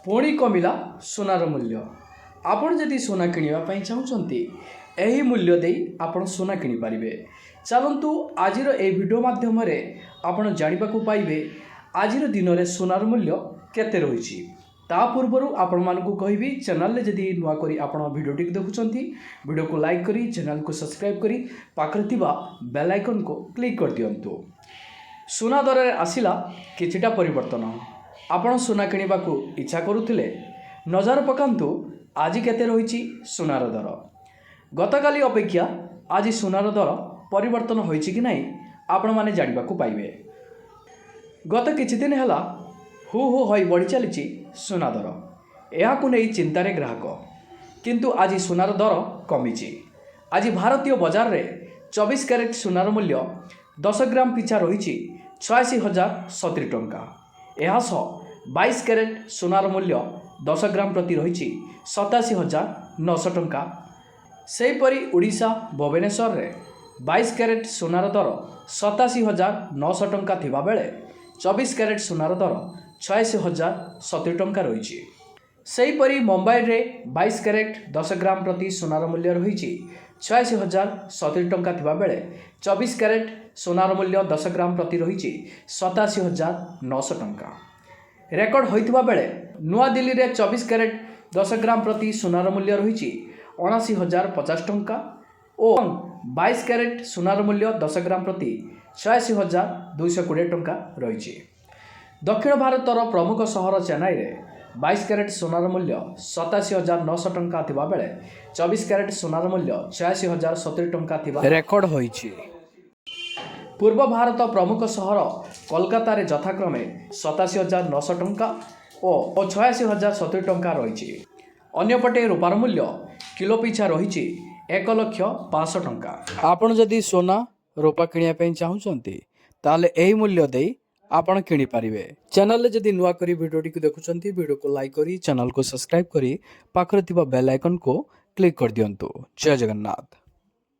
पुणी कमिला सोनार मूल्य। आपण जदि सोना किनिबा पई चाहुचंती एही मूल्य देई आपण सोना किनि पारिबे। चलंतु आजिर ए वीडियो माध्यम रे आपण जानिबाकू पाइबे आजिर दिन रे सोनार मूल्य केते रहिछि। ता पूर्वरु आपण मानकू कहिबी चैनल रे जदि नुआ करी आपण वीडियो टिक देखुचंती वीडियो को लाइक करी चैनल को सब्सक्राइब करी पाखरे थिबा बेल आइकन को क्लिक कर दियंतु। सोना दर रे आसिला किछिटा परिवर्तन। आपण सोना किनिबाकू इच्छा करुथिले नजर पकांतु आज केते रहिछि सोनार दर। गतकाली अपेक्षा आज सोनार दर परिवर्तन होइछि कि नाही आपण माने जानिबाकू पाइबे। गत किछि दिन हला हु होई बढ़ी चलिछि सोना दर। एहाकू नै चिंतारे ग्राहक, किंतु आज सोनार दर कमिछि। आज भारतीय बाजार रे 24 कैरेट सोनार मूल्य 10 ग्राम पिछा रहिछि 86,070 टंका। यह 22 कैरेट सोनार मूल्य 10 ग्राम प्रति रही 87,900 टंका। सेहीपरि ओडिशा भुवनेश्वर रे 22 कैरेट सोनार दर 87,900 टंका थिबा बेले 24 कैरेट सोनार दर 86,070 टंका रही। सेहीपरि मुंबई रे 22 कैरेट 10 ग्राम प्रति सोनार मूल्य रही 86,070 टंका थिबा बेले 24 कैरेट सोनार मूल्य 10 ग्राम प्रति रही 87,900 टंका। रेकर्ड होइथिबा बेले नुआ दिल्ली रे 24 कैरेट 10 ग्राम प्रति सोनार मूल्य रही 79,050 टंका और 22 कैरेट सोनार मूल्य 10 ग्राम प्रति 86,220 टंका रही। दक्षिण भारतर प्रमुख सहर चेन्नई रे 22 कैरेट सोनार मूल्य 87,900 टंका थिबा बेले 24 कैरेट सोनार मूल्य 86,070 टंका थिबा रेकर्ड होइछि। पूर्व भारत प्रमुख सहर कोलकाता रे यथाक्रमे 87,900 टंका और 86,070 टंका रही। अन्यपटे रूपार मूल्य किलो पिछा रही 1,05,000 टंका। आपण जदि सोना रूपा किनिया पई चाहुचंती ताले एही मूल्य देई आपण किनि पारिबे। चैनल रे जदि नुआ करी वीडियो टिक देखुचंती वीडियो को लाइक करी चैनल को सब्सक्राइब करी पाखरे थिबा बेल आइकन को क्लिक कर दियंतु। जय जगन्नाथ।